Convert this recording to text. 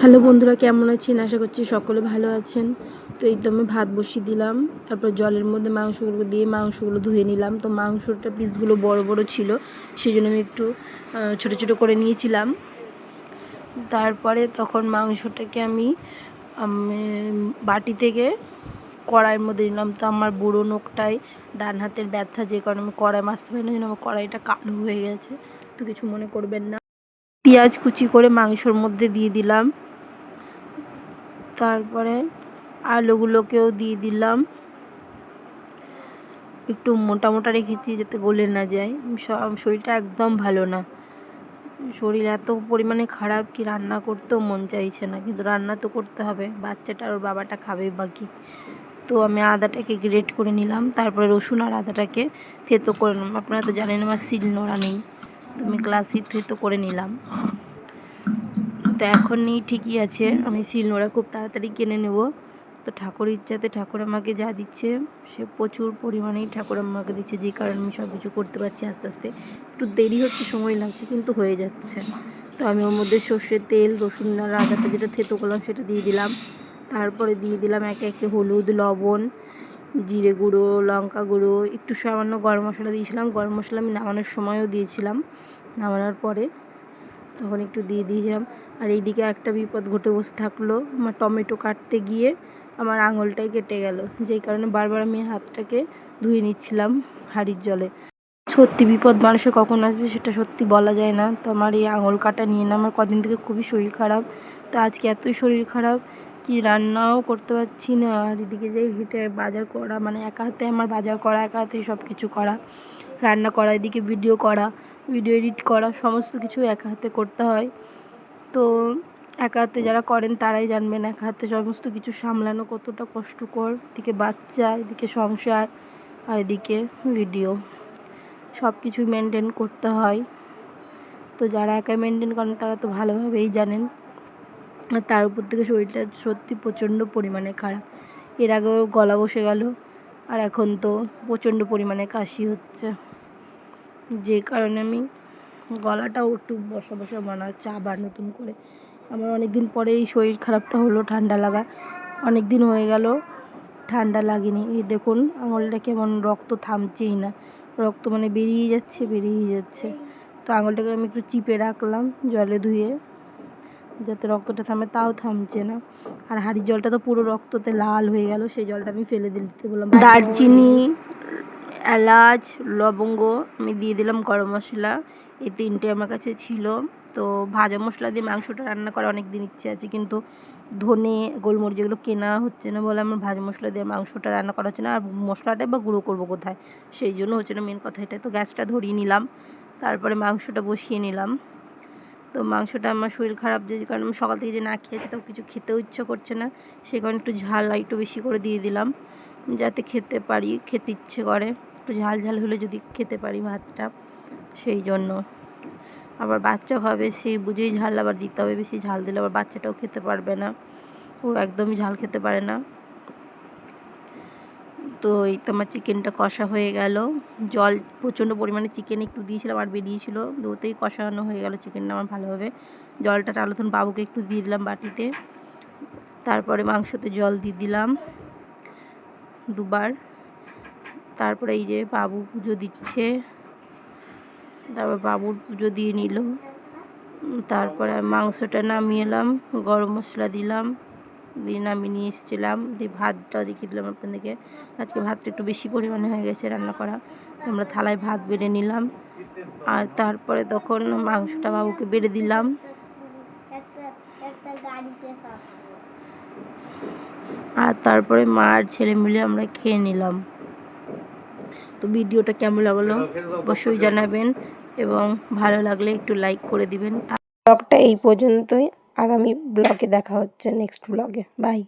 Hello বন্ধুরা, কেমন আছেন? আশা করছি সকলে ভালো আছেন। তো এই তো আমি ভাত বসিয়ে দিলাম, তারপর জলের মধ্যে মাংসগুলো দিয়ে মাংসগুলো ধুয়ে নিলাম। তো মাংসটা পিসগুলো বড় বড় ছিল, সেই জন্য আমি একটু ছোটো ছোটো করে নিয়েছিলাম। তারপরে তখন মাংসটাকে আমি বাটি থেকে কড়াইয়ের মধ্যে নিলাম। তো আমার বুড়ো নোকটায় ডান হাতের ব্যথা, যে কারণে আমি কড়াই মাছতে পারি না, আমার কড়াইটা কালো হয়ে গেছে। তো কিছু মনে করবেন না। পেঁয়াজ কুচি করে মাংসর মধ্যে দিয়ে দিলাম, তারপরে আলুগুলোকেও দিয়ে দিলাম। একটু মোটা মোটা রেখেছি যাতে গলে না যায়। শরীরটা একদম ভালো না, শরীর এত পরিমাণে খারাপ কি রান্না করতেও মন চাইছে না, কিন্তু রান্না তো করতে হবে, বাচ্চাটা আর বাবাটা খাবে বাকি। তো আমি আদাটাকে গ্রেট করে নিলাম, তারপরে রসুন আর আদাটাকে থেতো করে নিলাম। আপনারা তো জানেন আমার শিলনোড়া নেই, তো আমি গ্লাসে থেতো করে নিলাম। তো এখন নেই ঠিকই আছে, আমি শিলনোড়া খুব তাড়াতাড়ি কিনে নেব। তো ঠাকুরের ইচ্ছাতে ঠাকুর আমাকে যা দিচ্ছে সে প্রচুর পরিমাণেই ঠাকুর আমাকে দিচ্ছে, যে কারণে আমি সব কিছু করতে পারছি আস্তে আস্তে। একটু দেরি হচ্ছে, সময় লাগছে, কিন্তু হয়ে যাচ্ছে। তো আমি ওর মধ্যে সর্ষের তেল, রসুন আর আদাটা যেটা থেতো করলাম সেটা দিয়ে দিলাম। তারপরে দিয়ে দিলাম একে একে হলুদ, লবণ, জিরে গুঁড়ো, লঙ্কা গুঁড়ো, একটু সামান্য গরম মশলা দিয়েছিলাম। গরম মশলা আমি নামানোর সময়ও দিয়েছিলাম, নামানোর পরে তখন একটু দিয়ে দিয়েছিলাম। আর এইদিকে একটা বিপদ ঘটে বসে থাকলো, আমার টমেটো কাটতে গিয়ে আমার আঙুলটাই কেটে গেল, যেই কারণে বারবার আমি হাতটাকে ধুয়ে নিচ্ছিলাম হাঁড়ির জলে। সত্যি বিপদ মানুষের কখন আসবে সেটা সত্যি বলা যায় না। তো আমার এই আঙুল কাটা নিয়ে না আমার কদিন থেকে খুবই শরীর খারাপ। তো আজকে এতই শরীর খারাপ কি রান্নাও করতে পারছি না। আর এদিকে যে হেঁটে বাজার করা, মানে একা হাতে আমার বাজার করা, একা হাতে সব কিছু করা, রান্না করা, এদিকে ভিডিও করা, ভিডিও এডিট করা, সমস্ত কিছু একা হাতে করতে হয়। তো একা হাতে যারা করেন তারাই জানবেন একা হাতে সমস্ত কিছু সামলানো কতটা কষ্টকর। এদিকে বাচ্চা, এদিকে সংসার, আর এদিকে ভিডিও, সব কিছুই মেনটেন করতে হয়। তো যারা একা মেনটেন করেন তারা তো ভালোভাবেই জানেন। আর তার উপর থেকে শরীরটা সত্যি প্রচণ্ড পরিমাণে খারাপ। এর আগেও গলা বসে গেল, আর এখন তো প্রচণ্ড পরিমাণে কাশি হচ্ছে, যে কারণে আমি গলাটাও একটু বসা বসা মনে হচ্ছে আবার নতুন করে। আমার অনেক দিন পরে এই শরীর খারাপটা হলো, ঠান্ডা লাগা। অনেক দিন হয়ে গেল ঠান্ডা লাগেনি। এই দেখুন আঙুলটা কেমন, রক্ত থামছেই না, রক্ত মানে বেরিয়ে যাচ্ছে বেরিয়ে যাচ্ছে। তো আঙুলটাকে আমি একটু চিপে রাখলাম জলে ধুয়ে, যাতে রক্তটা থামে, তাও থামছে না। আর হাঁড়ির জলটা তো পুরো রক্ততে লাল হয়ে গেল, সেই জলটা আমি ফেলে দিতে বললাম। দারচিনি, এলাচ, লবঙ্গ আমি দিয়ে দিলাম, গরম মশলা, এই তিনটে আমার কাছে ছিল। তো ভাজা মশলা দিয়ে মাংসটা রান্না করার অনেক দিন ইচ্ছে আছে, কিন্তু ধনে, গোলমরিচ যেগুলো কেনা হচ্ছে না বলে আমার ভাজা মশলা দিয়ে মাংসটা রান্না করা হচ্ছে না। আর মশলাটাই বা গুঁড়ো করবো কোথায়, সেই জন্য হচ্ছে না মেন কথা এটা। তো গ্যাসটা ধরিয়ে নিলাম, তারপরে মাংসটা বসিয়ে নিলাম। তো মাংসটা আমার শরীর খারাপ, যে কারণে আমি সকাল থেকে যে না খেয়েছি তাও কিছু খেতেও ইচ্ছা করছে না, সে কারণে একটু ঝাল একটু বেশি করে দিয়ে দিলাম, যাতে খেতে পারি, খেতে ইচ্ছে করে একটু ঝাল ঝাল হলে যদি খেতে পারি ভাতটা, সেই জন্য। আবার বাচ্চা খাবে, সেই বুঝেই ঝাল আবার দিতে হবে, বেশি ঝাল দিলে আবার বাচ্চাটাও খেতে পারবে না, ও একদমই ঝাল খেতে পারে না। তো এই তো আমার চিকেনটা কষা হয়ে গেল, জল প্রচণ্ড পরিমাণে চিকেন একটু দিয়েছিলাম আর বেরিয়েছিল, দুটোই কষানো হয়ে গেল চিকেনটা আমার ভালোভাবে। জলটা টালতন বাবুকে একটু দিয়ে দিলাম বাটিতে, তারপরে মাংসতে জল দিয়ে দিলাম দুবার। তারপরে এই যে বাবু পুজো দিচ্ছে, তারপর বাবুর পুজো দিয়ে নিল। তারপরে মাংসটা নামিয়ে এলাম, গরম মশলা দিলাম, দিয়ে নামিয়ে নিয়ে এসেছিলাম, দিয়ে ভাতটা দেখিয়ে দিলাম আপনাদেরকে। আজকে ভাতটা একটু বেশি পরিমাণে হয়ে গেছে রান্না করা, তো আমরা থালায় ভাত বেড়ে নিলাম। আর তারপরে তখন মাংসটা বাবুকে বেড়ে দিলাম। আর তারপরে মা আর ছেলে মিলে আমরা খেয়ে নিলাম। তো ভিডিওটা কেমন লাগলো অবশ্যই জানাবেন, এবং ভালো লাগলে একটু লাইক করে দিবেন। ব্লগটা এই পর্যন্তই, আগামী ব্লগে দেখা হচ্ছে, নেক্সট ব্লগে। বাই।